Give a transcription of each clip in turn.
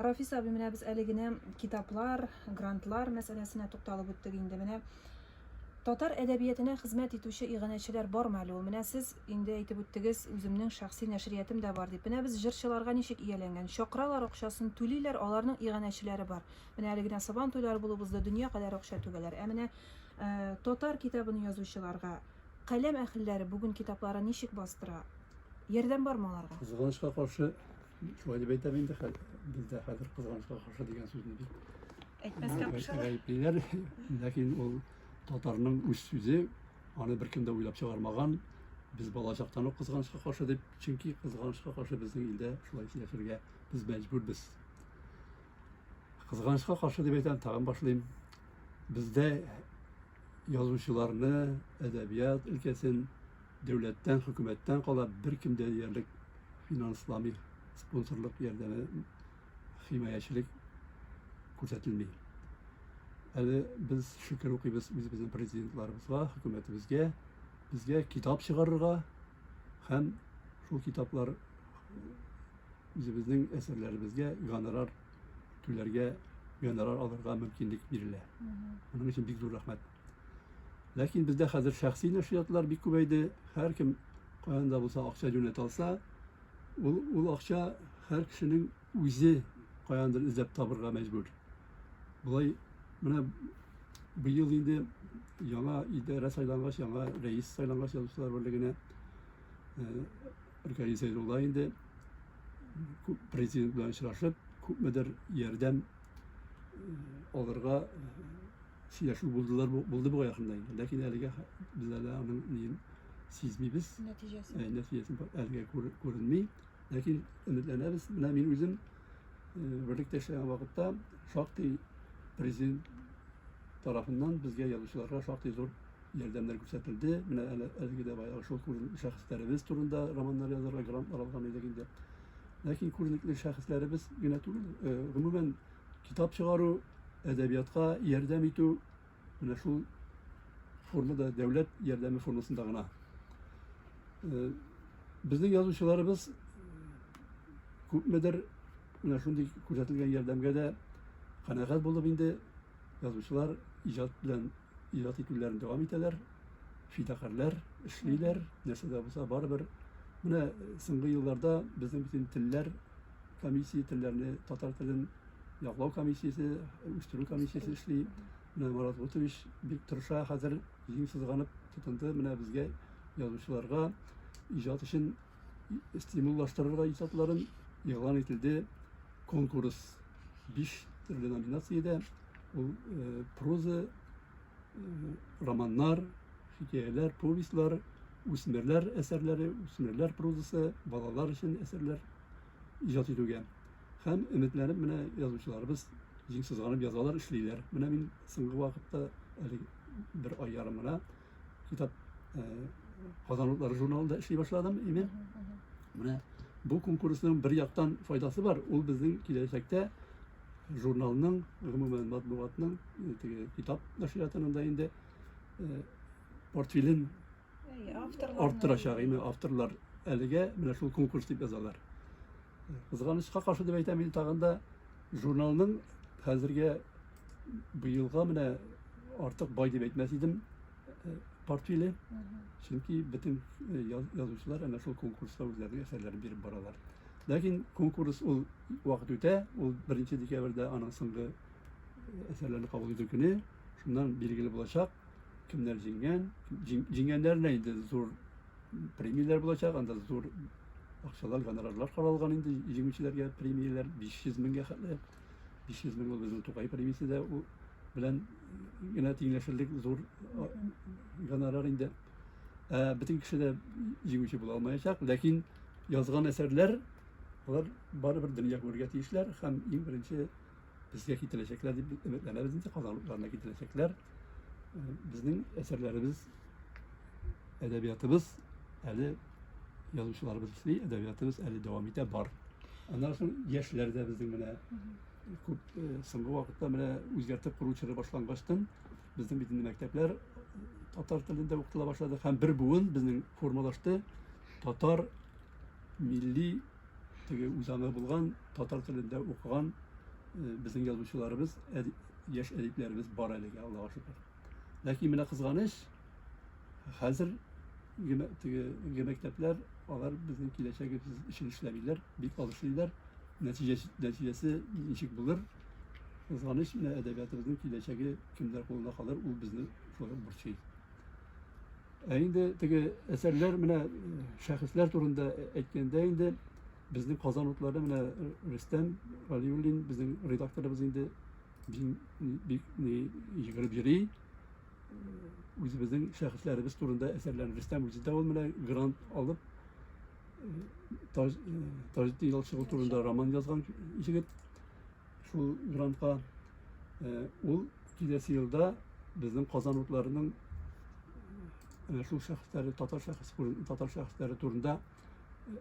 Рафис abi, менә без әле генә китаплар, грантлар мәсьәләсенә тукталып үттек инде. Менә татар әдәбиятына хезмәт итүче иганәчеләр бармы әле ул? Менә сез инде әйтеп үттегез, үземнең шәхси нәшриятым да бар дип. Менә без җырчыларга ничек ияләнгән? Чакралар, акчасын түлиләр, аларның иганәчеләре бар. Менә әле генә Сабан туйлары булып узды, дөнья кадәр акча түгәләр. Ә менә татар китабын язучыларга каләм әһелләре бүген китаплары ничек бастыра? Ярдәм бармы аларга? Кызганычка каршы шулай дип әйтәм инде, бездә хәзер кызганычка каршы дигән сүзне бит Әйтмәскә кушалар. гаеплиләр, ләкин ул татарның үз сүзе, аны беркем дә уйлап чыгармаган. Без балачактан ук кызганычка каршы дип, чөнки кызганычка каршы безнең илдә шулай яшәргә без мәҗбүрбез. Кызганычка каршы дип әйтәм, тагын башлыйм. Бездә язучыларны, әдәбият өлкәсен дәүләттән, хөкүмәттән кала беркем дә диярлек финанслами, спонсорлык ярдәме, химаячылык күрсәтелми. Әле без шөкер укыйбыз үзебезнең президентларыбызга, хөкүмәтебезгә, безгә китап чыгарырга һәм шул китаплар үзебезнең әсәрләребезгә гонорар түләргә, гонорар алырга мөмкинлек бирелә. Моның өчен бик зур рәхмәт. Ләкин бездә хәзер шәхси нәшриятлар бик күбәйде. Һәркем каян булса акча юнәтә алса, ул акча һәр кешенең үзе каяндыр эзләп табырга мәҗбүр. Булай менә быел инде яңа идарә сайлангач, яңа рәис сайлангач язучылар берлегенә Рөкәй Зәйнулла инде президент белән очрашып, күпмедер ярдәм алырга сөйләшү булды бу якында инде. Ләкин әлегә без әле аның ниен сизмибез. Нәтиҗәсен әлегә күренми. Ләкин өметләнәбез. Менә мин үзем берлектә эшләгән вакытта шактый президент тарафыннан безгә язучыларга шактый зур ярдәмнәр күрсәтелде. Менә әлеге дә баягы шул шәхесләребез турында романнар язарга грантлар алган идек инде. Ләкин күренекле шәхесләребез генә түгел, гомумән китап чыгару, әдәбиятка ярдәм итү менә шул формада, дәүләт ярдәме формасында гына. Безнең язучыларыбыз күпмедер менә шундый күрсәтелгән ярдәмгә дә канәгать булып инде язучылар иҗат итүләрен дәвам итәләр, фидакарлар эшлиләр, нәрсә дә булса барыбер. Менә соңгы елларда безнең бөтен телләр комиссия, телләрне татар телен яклау комиссиясе, үстерү комиссиясе эшли. Менә Марат Гутович бик тырыша, хәзер җиң сызганып тотынды. Менә безгә язучыларга иҗат өчен стимуллаштырырга иҗатларын игълан ителде. Конкурс 5 төрле номинациядә. Ул проза, романнар, хикәяләр, повестьлар, үсмерләр әсәрләре, үсмерләр прозасы, балалар өчен әсәрләр иҗат итүгә. Һәм өметләнеп менә язучыларыбыз җиң сызганып язалар, эшлиләр. Менә мин соңгы вакытта әле бер ай ярым гына китап Казан утлары журналында эшли башладым. Менә бу конкурсның бер яктан файдасы бар. Ул безнең киләчәктә журналның, гомумән матбугатның, китап нәшриятының да инде портфелен арттырачак. Авторлар әлегә менә шул конкурс дип язалар. Кызганычка каршы дип әйтәм, тагын да журналның хәзергә быелга менә артык бай дип әйтмәс идем портфеле. Чөнки бөтен язучылар әнә шул конкурста үзләренең әсәрләрен биреп баралар. Ләкин конкурс ул вакыт үтә, ул 1 декабрьдә аның соңгы әсәрләрне кабул итү көне, шуннан билгеле булачак кемнәр җиңгәннәрне инде зур премияләр булачак, анда зур акчалар, гонорарлар каралган инде җиңүчеләргә премияләр 500 меңгә хәтле. 500 мең ул безнең Тукай премиясе дә ул белән генә тиңләшерлек зур гонорар инде. Бөтен кеше дә җиңүче була алмаячак, ләкин язган әсәрләр алар барыбер дөнья күрергә тиешләр һәм иң беренче безгә китерәчәкләр дип өметләнәбез инде, Казанлыларга китерәчәкләр. Безнең әсәрләребез, әдәбиятыбыз әле язучыларыбыз эшли, әдәбиятыбыз әле дәвам итә, бар. Аннан соң яшьләр дә безнең менә күп соңгы вакытта менә үзгәртеп коручылар башлангачтан безнең бит мәктәпләр татар телендә укытыла башлады һәм бер буын безнең формалашты. Татар милли теге үзаңы булган, татар телендә укыган Bizim yazgıçlarımız, yaş ediplerimiz var әлегә, Allah'a şükür. Lakin менә kızganış, hazır mektepler, alар bizim kileçe işin işlemiyorlar, bik alışırlar. Neticesi nişik bulur. Kızganış, менә edebiyatımızın kileçeki kimler koluna kalır, o bizni şöyle burçayı. Endi eserler, менә şahıslar turunda etkende indi. Bizning Qozonotlarda mana Rustam G'aliyullin bizning redaktorimiz endi yig'irib yuri. O'zi bizning shaxslarimiz turida asarlarni Rustam o'zida ol mana grant olib Tojiddin Yolchig'il turida roman yozgan yigit. Shu grantga u kelasi yilda bizning Qozonotlarning ana shu shaxslari Tatar shaxslari turida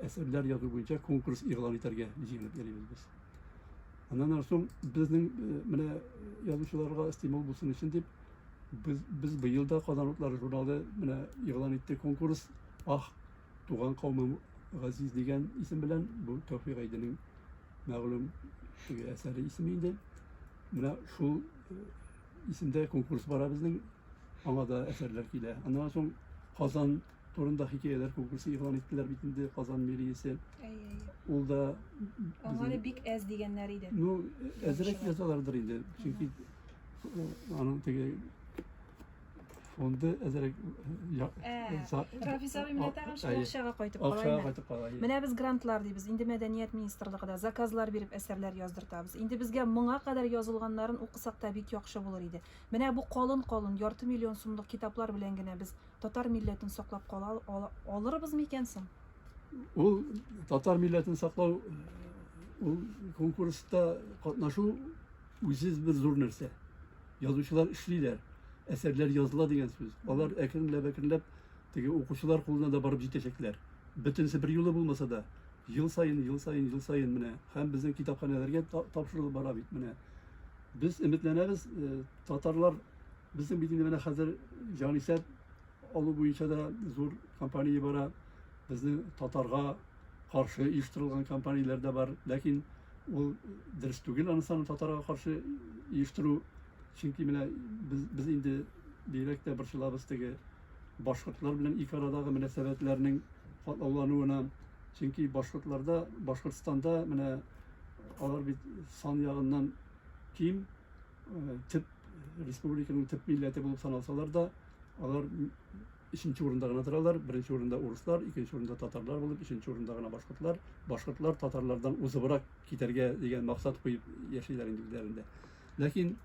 eserler yazı boyunca konkurs ilan ederge jingilip gelimiz biz. Ondan sonra bizning mana yazıcılarga istimal bulsun için deb biz bu yılda Qozonotlar jurnali mana ilan etdi konkurs. Tuğan kavmim Gaziz degan isim bilan bu Tevfik Aydin'in ma'lum eseri ismiydi. Mana şu isimde konkurs var bizning. Ona da eserler kile. Ondan sonra Qozon turunda hikayeler konkursu ilan ettiler bitindi Qozon meriyesi. Ol da Onları bik ez degenleriydi. No, ezerek yazalardır indi. Çünkü onun tege fondu ezerek Rafis abi mine tagın şu akşaga qaytıp qalayın. Mine biz grantlar deybiz. Indi Medeniyet Ministrligida zakazlar berip eserler yazdırtabız. Indi bizge 1000'a kadar yazılganların okusak da bik yaxşı bulur idi. Mine bu qalın yarım milyon so'mlik kitaplar bilen gene biz Tatar milletini saklap alırız mı ikensin? O Tatar milletini saklav o konkursta katnaşu ücretsiz bir zor nerse. Yazıcılar işliler. Eserler yazıla degan söz. Onlar ekrinlep okuşular koluna da barıp yetecekler. Bütünse bir yolu bulmasa da yıl sayın mine hem bizim kitaphanelerge tapşırılıp bara bit mine. Biz ümitleneriz Tatarlar bizim bildiğimiz mine hazır canisat alı boyunca da zor kampanyayı bara bizim Tatarga karşı uyuşturulgan kampanyalar da var. Lakin o dürüst değil anısanın Tatarga karşı uyuşturu. Çünkü mine biz indi direkte bir şılabızdaki Başkırtlar bilen ilk aradagi münasebetlerinin katlanılanına çünkü Başkırtistan'da mine alar bir san yağından kim tip Respublikanın tip milleti bulup sanalsalar da alar ikinci orunda gınadıralar. Birinci orunda Uruslar, ikinci orunda Tatarlar bulup, ikinci orunda gına Başkırtlar. Başkırtlar Tatarlardan uzu bırak giderge degen maksat koyup yaşaylar individualinde. Lakin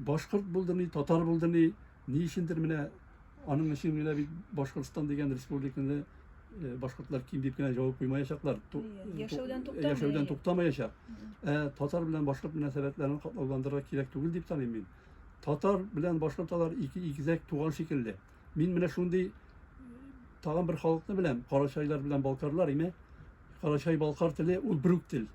Başkırt bulduğunu, Tatar bulduğunu ne işindir mine anın için mine bir Başkırtistan degen Respublikanı Başkırtlar kim deyip gene cevap koymayacaklar. Yaşavdan toktamayacak. Tatar bilen Başkırt münasebetlerini katlandırarak gerek değil deyip tanıyım ben. Tatar bilen Başkırtalar ikizek tuğan şekilde. Min mine şundi tağın bir halkını bilen, Karaçaylar bilen Balkarlar ime. Karaçay Balkar tili o bruk til.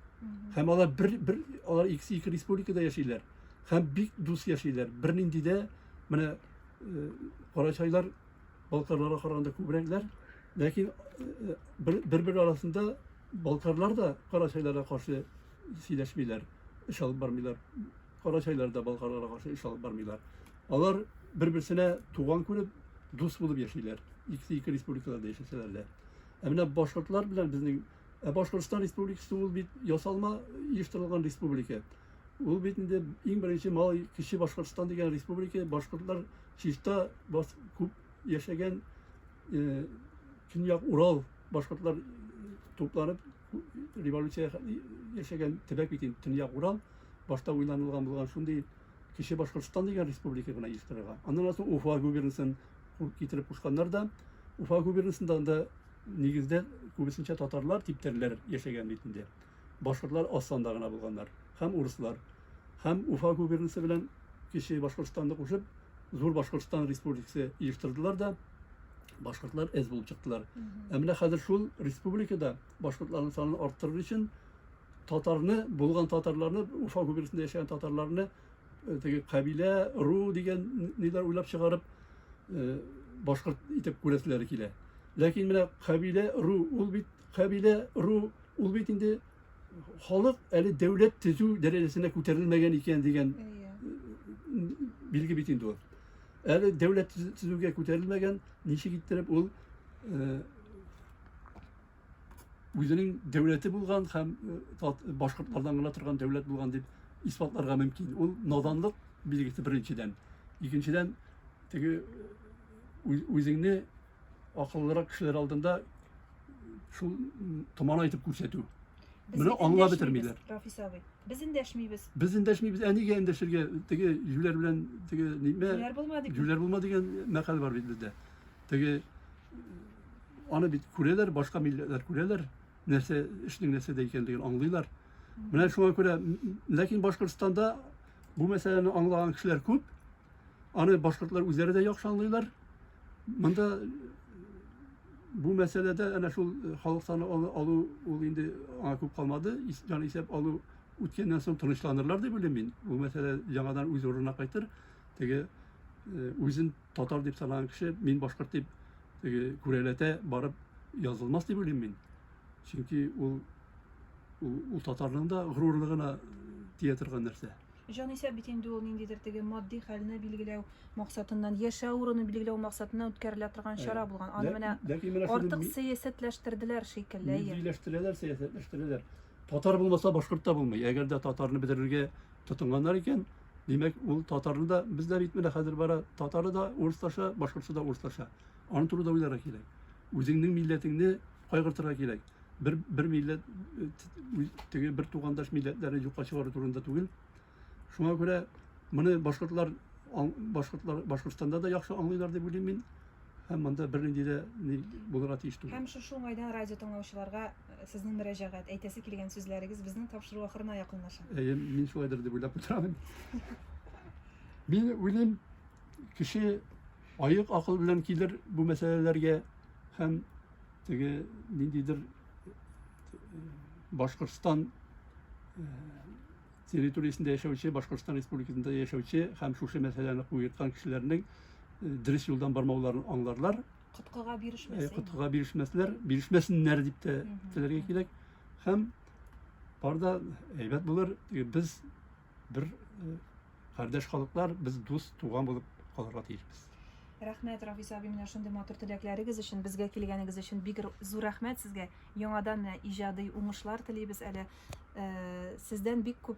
Hem alar ikisi iki Respublikada yaşaylar. Hem bir dus yaşaylar. Birinin de mine Karaçaylar Balkarlara kararında kubrenkler. Lakin birbiri arasında Balkarlar da Karaçaylara karşı sileşmiyorlar, iş alıp barmıyorlar. Karaçaylar da Balkarlara karşı iş alıp barmıyorlar. Onlar birbirine tuğan kurup dus bulup yaşaylar. İkisi iki Respublikalarda yaşasalar da. Emine Başkırtlar bilen bizning Başkırtistan Respublikası ol bir yasalma uyuşturulgan Respublika. Ol bitinde en birinci mal kişi Başkırtistan degen Respublika Başkırtlar çifta kup yaşayan Künyak Ural Başkırtlar toplanıp revolüsiya yaşayan tebek bitin Künyak Ural başta uylanılgan bulgan şunday kişi Başkırtistan degen Respublika gına uyuşturulgan. Ondan sonra Ufa gubernasyasını getirip kuşkanlar da Ufa gubernasyasından da negizde ko'pincha Tatarlar tipterler yaşayan bitinde. Başkırtlar Aslan dağına bulganlar. Hem Uruslar hem Ufa gubernası bilen kişi Başkırtistan'da koşup Zor Başkırtistan Respublikası uyuşturdular da Başkırtlar ez bulup çıktılar. Emine hazır şu Respublikada Başkırtların sanını arttırır için Tatarını, bulgan Tatarlarını, Ufa gubernasında yaşayan Tatarlarını kabile, Ru degen neler uylap çıkarıp Başkırt itip kuresiler kile. Lakin mine kabile, Ru, ul bit, kabile, Ru, ul bitinde halk eli devlet tüzü derecesine ko'tarilmagan ekan degan bilgi bitindi o. Eli devlet tüzüge ko'tarilmagan, nişe gittirip ol o'zining devleti bo'lgan ham boshqurtlardan gina turgan devlet bo'lgan deb isbotlarga mumkin. Ol nodonlik belgisi birinchidan. Ikkinchidan tegi o'zingni akıllırak kişiler aldığında şu tuman aytıp ko'rsatuv. Buni anglab bitirmeyler. Rafis abi. Biz indeşmeybiz. Biz indeşmeybiz. Eniga indeşirge tegi yüler bilen tegi nime? Yüler bulma degan maqal var bizde. Tegi ana bit kureler, başka milletler kureler. Nerse işning nerse de ekenligini anlayırlar. Mine şuna göre lakin Başkırstan'da bu meseleni anlayan kişiler көп. Ana Başkırtlar üzeri de yaxşı anlayırlar. Bunda bu meselede ana şu halk sanı alı indi ana көп kalmadı. Yani isep alı ötkenden soň tınçlanırlar dep bilemin. Bu mesele yangadan öz oruna qaytır. Tege özün tatar dep sanan kişi men Başkırt dep tege kurelete barıp yazılmaz dep bilemin. Çünkü o tatarlığın da gururluğuna diye turgan nerse. Jan ise bitindi ol nindidir tege maddi haline bilgilew maksatından, yaşawurunu bilgilew maksatından ötkerilen turgan şara bulgan. Ana mene artık siyasetleştirdiler şekilde. Millileştirirler, siyasetleştirirler. Tatar bulmasa Başkırt da bulmay. Eğer de Tatarını bitirirge tutunganlar iken, demek o Tatarını da bizler itmede hazır bara Tatarı da Uruslaşa, Başkırtsı da Uruslaşa. Anı turu da uylara kelek. Özüngnin milletini kaygırtıra kelek. Bir millet, bir tuğandaş milletleri yuqa çıgarı turunda tugil. Şuna göre bunu Başkırtstanda da yaxşı anlayırlar dep bileyim. Hem manda birinde de bulara tiyişti. Hem şu aydan radyo tыңлаучыларга sizning mürajaat aytasi kelgan sözlerigiz bizning topşırığı ahırına yakınlaşan. Men şu aydır dep oylap oturaman. Men oylayım kişi ayık akıl bilen kelir bu meselelerge hem tege nindidir Başkırstan territoriyasında yaşauvchi, Başkırstan Respublikasında yaşauvchi hem şu meselelerini koyutkan kişilerinin diriş yoldan barmaqlarini anlarlar. Kıtkaga birişmesi. Kıtkaga birişmesinler dep de tilerge kelek. Hem barda heybet bulur. Biz bir kardeş halklar, biz dost, tuğan bulup kalarga tiyişmiz. Rahmet Rafis abi mine şunday matır tilekleriniz için, bizge kelganiz için big zor rahmet sizge. Yanadan ijadiy uңышlar tileybiz. Ele sizden big көп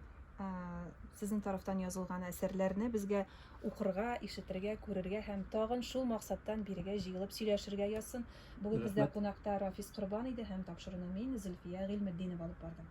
sizin taraftan yazılgan eserlerini bizge okurga, işitirge, көрерге hem tağın şul maksattan birige jyılıp süйлöşürge yazsın. Bugün bizde konakta Rafis Qurban idi hem tapşırını men Zülfiye Gilmeddinov alıp bardım.